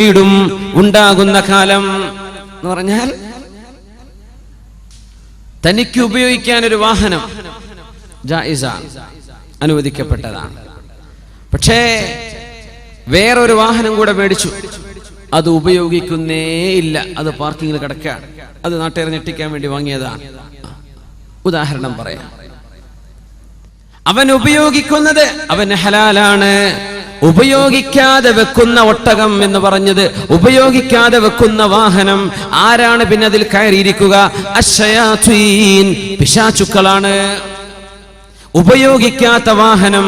വീടും ഉണ്ടാകുന്ന കാലം എന്ന് പറഞ്ഞാൽ തനിക്ക് ഉപയോഗിക്കാൻ ഒരു വാഹനം ജായിസാണ്, അനുവദിക്കപ്പെട്ടതാണ്. പക്ഷേ വേറൊരു വാഹനം കൂടെ മേടിച്ചു, അത് ഉപയോഗിക്കുന്നേ ഇല്ല, അത് പാർക്കിങ്ങിൽ കിടക്കുകയാണ്, അത് നാട്ടുകാരെ ഞെട്ടിക്കാൻ വേണ്ടി വാങ്ങിയതാണ്. ഉദാഹരണം പറയാം, അവൻ ഉപയോഗിക്കുന്നത് അവന് ഹലാലാണ്. ഉപയോഗിക്കാതെ വെക്കുന്ന ഒട്ടകം എന്ന് പറഞ്ഞത് ഉപയോഗിക്കാതെ വെക്കുന്ന വാഹനം ആരാണ് പിന്നെ അതിൽ കയറിയിരിക്കുക? അശ്ശയാത്വീൻ, പിശാചുക്കളാണ്. ഉപയോഗിക്കാത്ത വാഹനം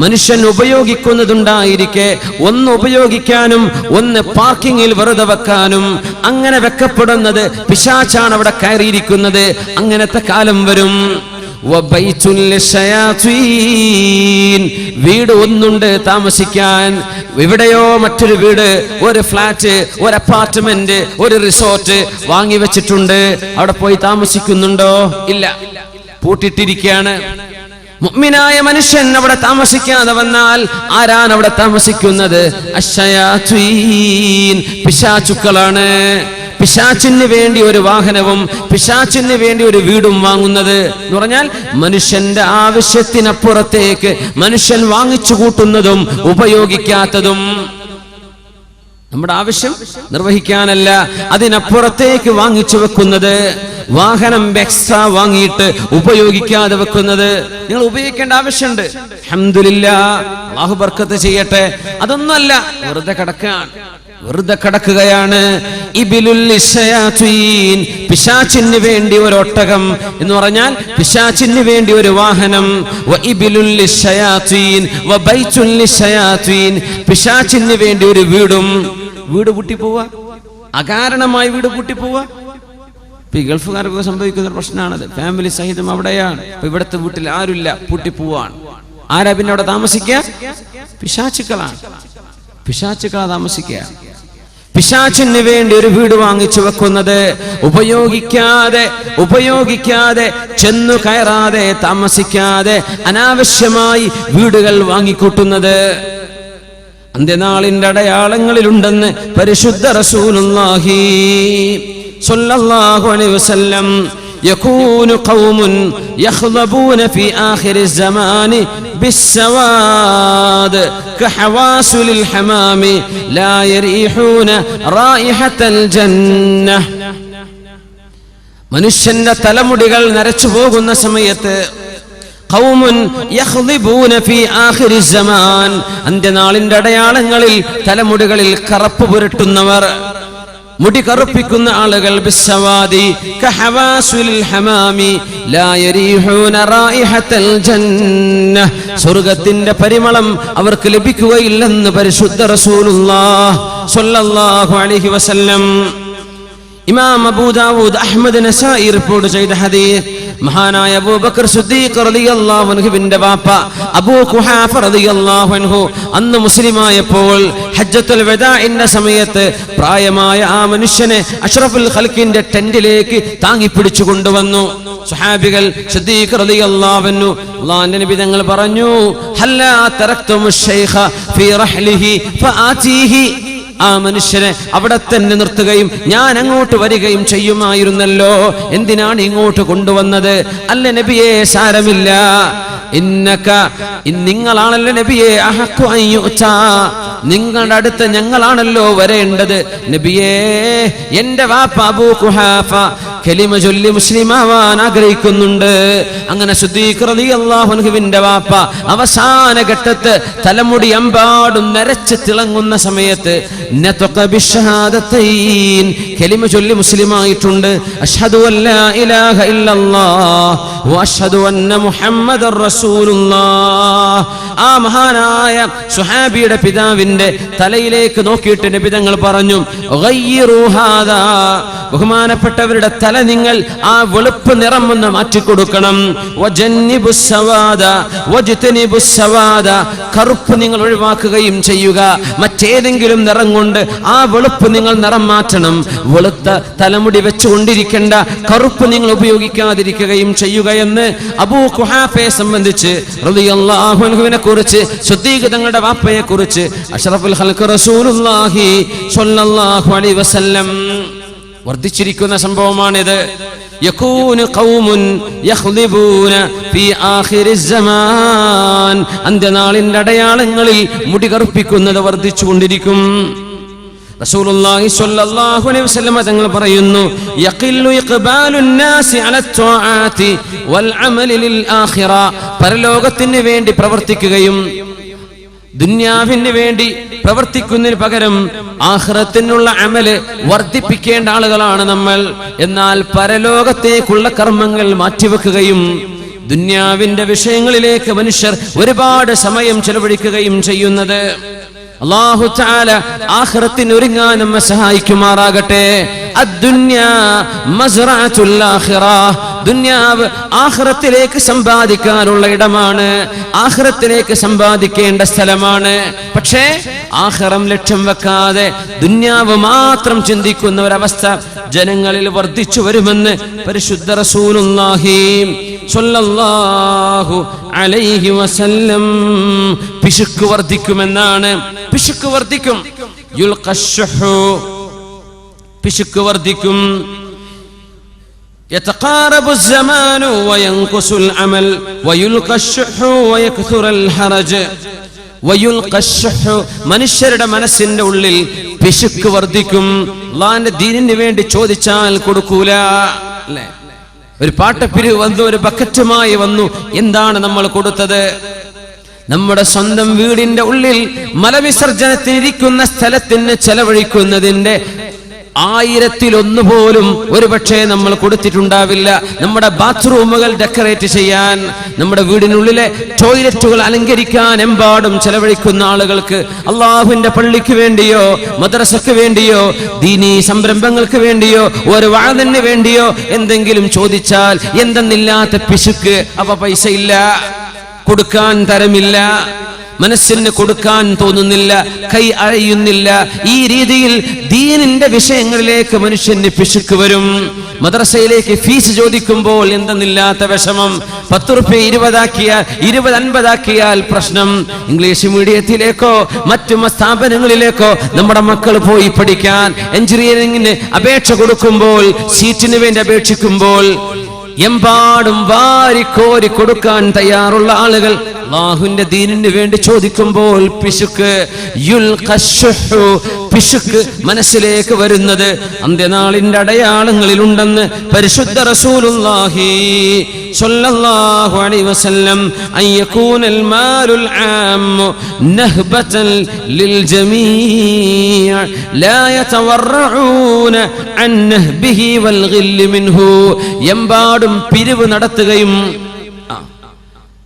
മനുഷ്യൻ ഉപയോഗിക്കുന്നതുണ്ടായിരിക്കെ ഒന്ന് ഉപയോഗിക്കാനും ഒന്ന് പാർക്കിങ്ങിൽ വെറുതെ വെക്കാനും അങ്ങനെ വെക്കപ്പെടുന്നത് പിശാചാണ് അവിടെ കയറിയിരിക്കുന്നത്. അങ്ങനത്തെ കാലം വരും. വീട് ഒന്നുണ്ട് താമസിക്കാൻ, എവിടെയോ മറ്റൊരു വീട്, ഒരു ഫ്ലാറ്റ്, ഒരു അപ്പാർട്ട്മെന്റ്, ഒരു റിസോർട്ട് വാങ്ങി വെച്ചിട്ടുണ്ട്. അവിടെ പോയി താമസിക്കുന്നുണ്ടോ? ഇല്ല, പൂട്ടിട്ടിരിക്കുകയാണ്. മുഅ്മിനായ മനുഷ്യൻ അവിടെ താമസിക്കാതെ വന്നാൽ ആരാണ് അവിടെ താമസിക്കുന്നത്? അശ്ശയാത്വീൻ, പിശാചുക്കളാണ്. പിശാചിന് വേണ്ടി ഒരു വാഹനവും പിശാചിന് വേണ്ടി ഒരു വീടും വാങ്ങുന്നത് എന്ന് പറഞ്ഞാൽ മനുഷ്യന്റെ ആവശ്യത്തിനപ്പുറത്തേക്ക് മനുഷ്യൻ വാങ്ങിച്ചു കൂട്ടുന്നതും ഉപയോഗിക്കാത്തതും. നമ്മുടെ ആവശ്യം നിർവഹിക്കാനല്ല, അതിനപ്പുറത്തേക്ക് വാങ്ങിച്ചു വെക്കുന്നത്. വാഹനം എക്സ്ട്രാ വാങ്ങിയിട്ട് ഉപയോഗിക്കാതെ വെക്കുന്നത്. നിങ്ങൾ ഉപയോഗിക്കേണ്ട ആവശ്യമുണ്ട്, അൽഹംദുലില്ലാഹ്, അല്ലാഹു ബർക്കത്ത് ചെയ്യട്ടെ. അതൊന്നുമല്ല, വെറുതെ കിടക്കാൻ, വെറുതെ കിടക്കുകയാണ്. പിശാചിന് വേണ്ടി ഒരു ഒട്ടകം എന്ന് പറഞ്ഞാൽ പിശാചിന് വേണ്ടി ഒരു വാഹനം. പിശാചിന് വേണ്ടി ഒരു വീടും. വീട് പൂട്ടിപ്പോവാ, അകാരണമായി വീട് പൂട്ടിപ്പോവാ. ഈ ഗൾഫുകാർക്കൊക്കെ സംഭവിക്കുന്ന ഒരു പ്രശ്നമാണത്. ഫാമിലി സഹിതം അവിടെയാണ്, ഇവിടുത്തെ വീട്ടിൽ ആരുമില്ല, പൂട്ടിപ്പോവാണ്. ആരാ പിന്നെ അവിടെ താമസിക്കുക? പിശാചുക്കളാണ്. പിശാചുക്കളാ താമസിക്കുക. പിശാചിന് വേണ്ടി ഒരു വീട് വാങ്ങിച്ചു വെക്കുന്നത്, ഉപയോഗിക്കാതെ ചെന്നു കയറാതെ താമസിക്കാതെ അനാവശ്യമായി വീടുകൾ വാങ്ങിക്കൂട്ടുന്നത്. അന്ത്യനാളിന്റെ അടയാളങ്ങളിലുണ്ടെന്ന് പരിശുദ്ധ റസൂലുള്ളാഹി സ്വല്ലല്ലാഹു അലൈഹി വസല്ലം. يكون قوم يخضبون في آخر الزمان بالسواد كحواسل الحمام لا يريحون رائحة الجنة. മനുഷ്യന്റെ തലമുടികൾ നരച്ചു പോകുന്ന സമയത്ത് ഖൗമുൻ യഖ്ളിബൂന ഫീ ആഖിരി സമാൻ, അന്ത്യനാളിന്റെ അടയാളങ്ങളിൽ തലമുടികളിൽ കറുപ്പ് പുരട്ടുന്നവർ, മുടി കറുപ്പിക്കുന്ന ആളുകൾ, ബിസ്സവാദി കഹവാസുൽ ഹമാമി ലാ യരീഹൂന റായിഹത്തൽ ജന്ന, സ്വർഗ്ഗത്തിന്റെ പരിമളം അവർക്ക് ലഭിക്കുകയില്ലെന്ന് പരിശുദ്ധ റസൂലുള്ളാഹി സ്വല്ലല്ലാഹു അലൈഹി വസല്ലം. ഇമാം അബൂ ദാവൂദ്, അഹ്മദ്, നസായി റിപ്പോർട്ട് ചെയ്ത ഹദീസ്. മഹാനായ അബൂബക്കർ സിദ്ദീഖ് റളിയല്ലാഹു അൻഹുവിന്റെ വാപ്പ അബൂ ഖുഹാഫ റളിയല്ലാഹു അൻഹു അന്ന് മുസ്ലിമായപ്പോൾ ഹജ്ജത്തുൽ വദാഇന്റെ സമയത്ത് പ്രായമായ ആ മനുഷ്യനെ അഷ്റഫുൽ ഖൽഖിന്റെ ടെന്റിലേക്ക് താങ്ങിപ്പിടിച്ചു കൊണ്ടുവന്നു. സ്വഹാബികൾ സിദ്ദീഖ് റളിയല്ലാഹു അൻഹു, അല്ലാഹുവിന്റെ നബി തങ്ങൾ പറഞ്ഞു, ഹല്ലാ തറക്തുമുശ് ശൈഖ ഫീ റഹ്ലിഹി ഫആതീഹി, ആ മനുഷ്യനെ അവിടെ തന്നെ നിർത്തുകയും ഞാൻ അങ്ങോട്ട് വരികയും ചെയ്യുമായിരുന്നല്ലോ, എന്തിനാണ് ഇങ്ങോട്ട് കൊണ്ടുവന്നത്? അല്ല നബിയേ, സാരമില്ല, നിങ്ങളാണല്ലോ നബിയേ, അഹഖു അൻ യുഅ്താ, നിങ്ങളുടെ അടുത്ത് ഞങ്ങളാണല്ലോ വരേണ്ടത്. നബിയേ, എന്റെ വാപ്പ അബൂ ഖുഹാഫ കലിമ ചൊല്ലി മുസ്ലിമാവാൻ ആഗ്രഹിക്കുന്നുണ്ട്. അങ്ങനെ സിദ്ദീഖ് റളിയല്ലാഹു അൻഹുവിന്റെ വാപ്പ അവസാന ഘട്ടത്ത് തലമുടി അമ്പാടും നരച്ച് തിളങ്ങുന്ന സമയത്ത് നതഖ ബിശ്ശഹാദതൈൻ, കലിമ ചൊല്ലി മുസ്ലിമായിട്ടുണ്ട്. അഷ്ഹദു അല്ലാ ഇലാഹ ഇല്ലല്ലാഹ് വ അഷ്ഹദു അന്ന മുഹമ്മദർ റസൂലുള്ളാഹ്. ആ മഹാനായ സുഹാബിയുടെ പിതാവിന്റെ തലയിലേക്ക് നോക്കിയിട്ട് നബി തങ്ങൾ പറഞ്ഞു, ഗയ്യിറു ഹാദാ ബഹുമാനപ്പെട്ടവരുടെ തല നിങ്ങൾ ആ വെളുപ്പ് നിറം ഒന്ന് മാറ്റിക്കൊടുക്കണം. കറുപ്പ് നിങ്ങൾ ഒഴിവാക്കുകയും ചെയ്യുക. മറ്റേതെങ്കിലും നിറം കൊണ്ട് ആ വെളുപ്പ് നിങ്ങൾ നിറം മാറ്റണം. വെളുത്ത തലമുടി വെച്ചുകൊണ്ടിരിക്കേണ്ട, കറുപ്പ് നിങ്ങൾ ഉപയോഗിക്കാതിരിക്കുകയും ചെയ്യുക എന്ന് അബൂ ഖുഹാഫയെ സംബന്ധിച്ച് റളിയല്ലാഹു അൻഹുവിനെ കുറിച്ച്, സിദ്ദീഖ് തങ്ങളുടെ വാപ്പയെ കുറിച്ച് അഷ്റഫുൽ ഖൽഖ് റസൂലുള്ളാഹി സ്വല്ലല്ലാഹു അലൈഹി വസല്ലം വർദ്ധിച്ചിരിക്കുന്ന സംഭവമാണിത്. യകൂനു ഖൗമുൻ യഖ്ളിബൂന ഫീ ആഖിരിസ് സമാൻ. അന്ത്യനാളിന്റെ അടയാളങ്ങളിൽ മുടി കറുപ്പിക്കുന്നത് വർദ്ധിച്ചുകൊണ്ടിരിക്കും. റസൂലുള്ളാഹി സ്വല്ലല്ലാഹു അലൈഹി വസല്ലം തങ്ങൾ പറയുന്നു, യഖില്ലു ഇഖ്ബാലുൻ നാസി അലാ ത്വാആതി വൽ അമലി ലിൽ ആഖിറ. പരലോകത്തിന് വേണ്ടി പ്രവർത്തിക്കുകയും ദുനിയാവിന് വേണ്ടി പ്രവർത്തിക്കുന്നതിന് പകരം ആഖിറത്തിനുള്ള അമല് വർദ്ധിപ്പിക്കേണ്ട ആളുകളാണ് നമ്മൾ. എന്നാൽ പരലോകത്തേക്കുള്ള കർമ്മങ്ങൾ മാറ്റിവെക്കുകയും ദുനിയാവിന്റെ വിഷയങ്ങളിലേക്ക് മനുഷ്യർ ഒരുപാട് സമയം ചെലവഴിക്കുകയും ചെയ്യുന്നത് അല്ലാഹു തആല ആഖിറത്തിന് ഒരുങ്ങാൻ നമ്മെ സഹായിക്കുമാറാകട്ടെ. അദ്ദുന്യാ മസ്റഅത്തുൽ ആഖിറ. ദുനിയാവ് ആഖിറത്തിലേക്ക് സമ്പാദിക്കാനുള്ള ഇടമാണ്, ആഖിറത്തിലേക്ക് സമ്പാദിക്കേണ്ട സ്ഥലമാണ്. പക്ഷേ ആഖിറം ലക്ഷ്യം വെക്കാതെ ദുനിയാവ് മാത്രം ചിന്തിക്കുന്ന ഒരവസ്ഥ ജനങ്ങളിൽ വർദ്ധിച്ചു വരുമെന്ന് പരിശുദ്ധ റസൂലുള്ളാഹി സ്വല്ലല്ലാഹു അലൈഹി വസല്ലം. പിശുക്ക് വർദ്ധിക്കുമെന്നാണ്. പിശുക്ക് വർദ്ധിക്കും. യുൽഖശ്ശുഹു, പിശുക്ക് വർദ്ധിക്കും. യതഖാറബു الزمان وينقص العمل ويلقى الشح ويكثر الحرج. ويلقى الشح, മനുഷ്യരുടെ മനസ്സിന്റെ ഉള്ളിൽ പിശുക്ക് വർദ്ധിക്കും. അല്ലാഹുവിന്റെ ദീനിന് വേണ്ടി ചോദിച്ചാൽ കൊടുക്കൂല. അല്ലേ, ഒരു പാട്ടപ്പിരിവ് വന്നു, ഒരു ബക്കറ്റുമായി വന്നു. എന്താണ് നമ്മൾ കൊടുത്തത്? നമ്മുടെ സ്വന്തം വീടിന്റെ ഉള്ളിൽ മലവിസർജനത്തിനിരിക്കുന്ന സ്ഥലത്തിന് ചെലവഴിക്കുന്നതിന്റെ 1000-1 പോലും ഒരുപക്ഷെ നമ്മൾ കൊടുത്തിട്ടുണ്ടാവില്ല. നമ്മുടെ ബാത്റൂമുകൾ ഡെക്കറേറ്റ് ചെയ്യാൻ, നമ്മുടെ വീടിനുള്ളിലെ ടോയ്ലറ്റുകൾ അലങ്കരിക്കാൻ എമ്പാടും ചെലവഴിക്കുന്ന ആളുകൾക്ക് അള്ളാഹുവിന്റെ പള്ളിക്ക് വേണ്ടിയോ മദ്രസക്ക് വേണ്ടിയോ ദീനീ സംരംഭങ്ങൾക്ക് വേണ്ടിയോ ഒരു വഅദിന് വേണ്ടിയോ എന്തെങ്കിലും ചോദിച്ചാൽ എന്തെന്നില്ലാത്ത പിശുക്ക്. അപ്പൊ പൈസ ഇല്ല, കൊടുക്കാൻ തരമില്ല, മനസ്സിന് കൊടുക്കാൻ തോന്നുന്നില്ല, കൈ അഴയുന്നില്ല. ഈ രീതിയിൽ ദീനിന്റെ വിഷയങ്ങളിലേക്ക് മനുഷ്യന് പിശുക്ക് വരും. മദ്രസയിലേക്ക് ഫീസ് ചോദിക്കുമ്പോൾ എന്തെന്നില്ലാത്ത വിഷമം. 10 രൂപ 20 ആക്കിയാൽ 20 50 ആക്കിയാൽ പ്രശ്നം. ഇംഗ്ലീഷ് മീഡിയത്തിലേക്കോ മറ്റു സ്ഥാപനങ്ങളിലേക്കോ നമ്മുടെ മക്കൾ പോയി പഠിക്കാൻ എഞ്ചിനീയറിംഗിന് അപേക്ഷ കൊടുക്കുമ്പോൾ, സീറ്റിന് വേണ്ടി അപേക്ഷിക്കുമ്പോൾ എമ്പാടും വാരിക്കോരി കൊടുക്കാൻ തയ്യാറുള്ള ആളുകൾ അല്ലാഹുവിന്റെ ദീനിന് വേണ്ടി ചോദിക്കുമ്പോൾ പിശുക്ക്. യുൽഖശ്ശുഹു, പിശുക്ക് മനസ്സിലേക്ക് വരുന്നത് അന്ത്യനാളിന്റെ അടയാളങ്ങളിൽ ഉണ്ടെന്ന് പരിശുദ്ധ റസൂലുള്ളാഹി സ്വല്ലല്ലാഹു അലൈഹി വസല്ലം. അയ്യകൂനൽ മാലുൽ ആമ്മു നഹ്ബതൻ ലിൽ ജമീഅ ലാ യതവറഊന അൻ നഹ്ബിഹി വൽ ഗില്ല് മിൻഹു. എമ്പാടും പിരിവ് നടത്തുകയും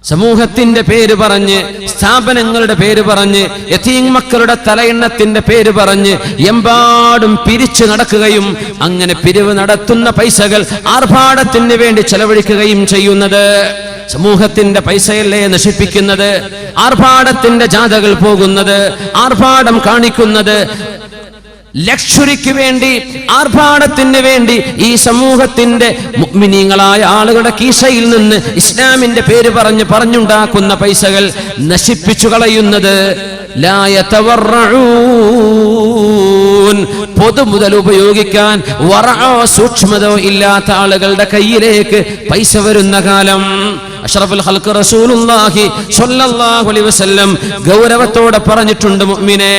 സമൂഹത്തിന്റെ പേര് പറഞ്ഞ്, സ്ഥാപനങ്ങളുടെ പേര് പറഞ്ഞ്, യതീം മക്കളുടെ തലയെണ്ണത്തിന്റെ പേര് പറഞ്ഞ് എമ്പാടും പിരിച്ചു നടക്കുകയും അങ്ങനെ പിരിവ് നടത്തുന്ന പൈസകൾ ആർഭാടത്തിന് വേണ്ടി ചെലവഴിക്കുകയും ചെയ്യുന്നത്. സമൂഹത്തിന്റെ പൈസയല്ലേ നശിപ്പിക്കുന്നത്? ആർഭാടത്തിന്റെ ജാഥകൾ പോകുന്നത്, ആർഭാടം കാണിക്കുന്നത്, ലക്ഷറിക്ക് വേണ്ടി, ആർഭാടത്തിന് വേണ്ടി ഈ സമൂഹത്തിന്റെ മുഅ്മിനീങ്ങളായ ആളുകളുടെ കീശയിൽ നിന്ന് ഇസ്ലാമിന്റെ പേര് പറഞ്ഞുണ്ടാക്കുന്ന പൈസകൾ നശിപ്പിച്ചു കളയുന്നത്. ലാ യതവറഊൻ, പൊതുമുതൽ ഉപയോഗിക്കാൻ വറഅോ സൂക്ഷ്മതോ ഇല്ലാത്ത ആളുകളുടെ കയ്യിലേക്ക് പൈസ വരുന്ന കാലം. അഷ്റഫുൽ ഖൽഖ് റസൂലുള്ളാഹി സ്വല്ലല്ലാഹു അലൈഹി വസല്ലം ഗൗരവത്തോടെ പറഞ്ഞിട്ടുണ്ട്, മുഅ്മിനേ,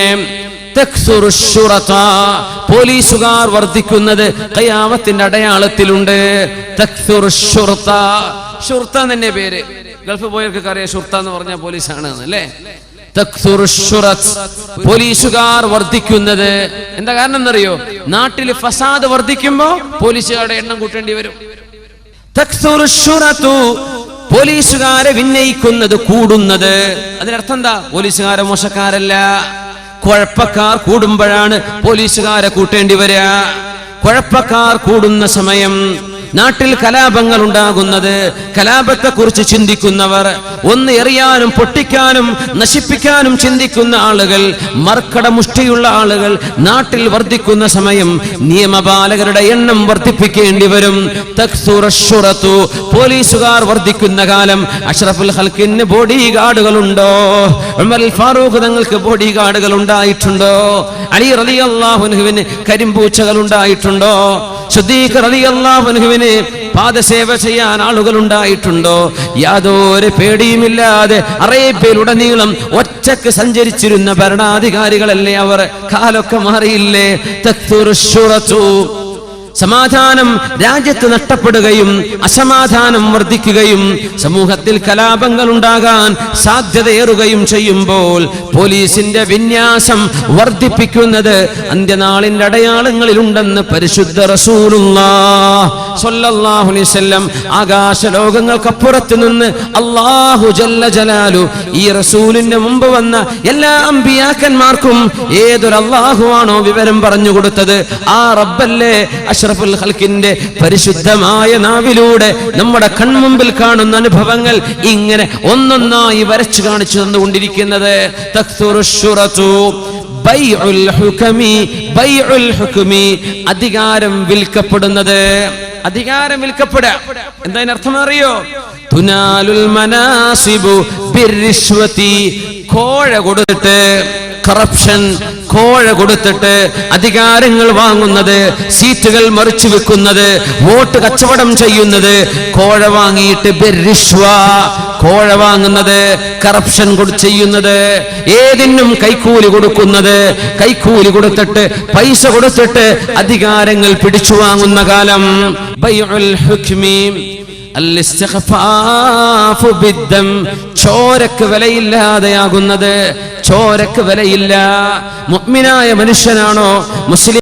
പോലീസുകാർ വർദ്ധിക്കുന്നത് ഖിയാമത്തിന്റെ അടയാളത്തിലുണ്ട്. ഷുർത്ത തന്നെ പേര്. ഗൾഫ് പോയവർക്ക് അറിയാം, ഷുർത്ത എന്ന് പറഞ്ഞാൽ പോലീസാണ് അല്ലേ. പോലീസുകാർ വർദ്ധിക്കുന്നത് എന്താ കാരണം എന്നറിയോ? നാട്ടിൽ ഫസാദ് വർദ്ധിക്കുമ്പോ പോലീസുകാരുടെ എണ്ണം കൂട്ടേണ്ടി വരും. പോലീസുകാരെ വിന്നയിക്കുന്നത് കൂടുന്നത്. അതിനർത്ഥം എന്താ? പോലീസുകാരെ മോശക്കാരല്ല, കുഴപ്പക്കാർ കൂടുമ്പോഴാണ് പോലീസുകാരെ കൂട്ടേണ്ടി വരിക. കുഴപ്പക്കാർ കൂടുന്ന സമയം, നാട്ടിൽ കലാപങ്ങൾ ഉണ്ടാകുന്നത്, കലാപത്തെക്കുറിച്ച് ചിന്തിക്കുന്നവർ, ഒന്ന് എറിയാനും പൊട്ടിക്കാനും നശിപ്പിക്കാനും ചിന്തിക്കുന്ന ആളുകൾ, മർക്കടമുഷ്ടിയുള്ള ആളുകൾ നാട്ടിൽ വർദ്ധിക്കുന്ന സമയം നിയമപാലകരുടെ എണ്ണം വർദ്ധിപ്പിക്കേണ്ടി വരും. തക്സുറശ്ശുറത്തു, പോലീസുകാർ വർദ്ധിക്കുന്ന കാലം അഷ്റഫുൽ ഖൽക്കിന് ബോഡി ഗാർഡുകളുണ്ടോ? ഉമർ ഫാറൂഖ് തങ്ങൾക്ക് ബോഡി ഗാർഡുകൾ ഉണ്ടായിട്ടുണ്ടോ? അലി റളിയല്ലാഹു അൻഹുവിന് കരിമ്പൂച്ചകൾ ഉണ്ടായിട്ടുണ്ടോ? സിദ്ദീഖ് റളിയല്ലാഹു അൻഹുവിന് പാദസേവ ചെയ്യാൻ ആളുകൾ ഉണ്ടായിട്ടുണ്ടോ? യാതൊരു പേടിയുമില്ലാതെ അറേബ്യയിലുടനീളം ഒറ്റക്ക് സഞ്ചരിച്ചിരുന്ന ഭരണാധികാരികളല്ലേ അവർ? കാലൊക്കെ മാറിയില്ലേ? തക്തുറുശ്ശുറത്തു, സമാധാനം രാജ്യത്ത് നഷ്ടപ്പെടുകയും അസമാധാനം വർദ്ധിക്കുകയും സമൂഹത്തിൽ കലാപങ്ങൾ ഉണ്ടാകാൻ സാധ്യതയേറുകയും ചെയ്യുമ്പോൾ പോലീസിന്റെ വിന്യാസം വർദ്ധിപ്പിക്കുന്നത് അന്ത്യനാളിന്റെ അടയാളങ്ങളിലുണ്ടെന്ന് പരിശുദ്ധ റസൂലുള്ളാഹി സ്വല്ലല്ലാഹു അലൈഹി വസല്ലം ആകാശ ലോകങ്ങൾക്കപ്പുറത്ത് നിന്ന് അല്ലാഹു ജല്ല ജലാലു ഈ റസൂലിന്റെ മുമ്പ് വന്ന എല്ലാ അമ്പിയാക്കന്മാർക്കും ഏതൊരു അല്ലാഹുവാണോ വിവരം പറഞ്ഞു കൊടുത്തത്, ആ റബ്ബല്ലേ അഷ്റഫുൽ ഖൽക്കിന്റെ പരിശുദ്ധമായ നാവിലൂടെ നമ്മുടെ കൺമുമ്പിൽ കാണുന്ന അനുഭവങ്ങൾ ഇങ്ങനെ ഒന്നൊന്നായി വരച്ചു കാണിച്ചു തന്നുകൊണ്ടിരിക്കുന്നത്. തക്സുറുശ്ശുറത്തു ബൈഉൽ ഹുകമി, ബൈഉൽ ഹുകമി, അധികാരം വിൽക്കപ്പെടുന്നത്. അധികാരം വിൽക്കപ്പെടുക എന്താ അർത്ഥം അറിയോ? തുനാലുൽ മനാസിബു ബിർരിശ്വതി, കോഴ കൊടുത്തിട്ട്, കറപ്ഷൻ, കോഴ കൊടുത്തിട്ട് അധികാരങ്ങൾ വാങ്ങുന്നത്, സീറ്റുകൾ മറിച്ചു വെക്കുന്നത്, വോട്ട് കച്ചവടം ചെയ്യുന്നത്, കോഴ വാങ്ങിയിട്ട് ബിർരിശ്വ, കോഴ വാങ്ങുന്നത്, കറപ്ഷൻ ചെയ്യുന്നത്, ഏതിനും കൈക്കൂലി കൊടുക്കുന്നത്, കൈക്കൂലി കൊടുത്തിട്ട് പൈസ കൊടുത്തിട്ട് അധികാരങ്ങൾ പിടിച്ചു വാങ്ങുന്ന കാലം. ബൈഉൽ ഹുക്മി അൽ-ഇസ്തിഖഫാഫു ബിദ്ദം, ചോരക്ക് വിലയില്ലാതെയാകുന്നത്. ചോരക്ക് വിലയില്ല. മുഅ്മിനായ മനുഷ്യനാണോ, മുസ്ലിം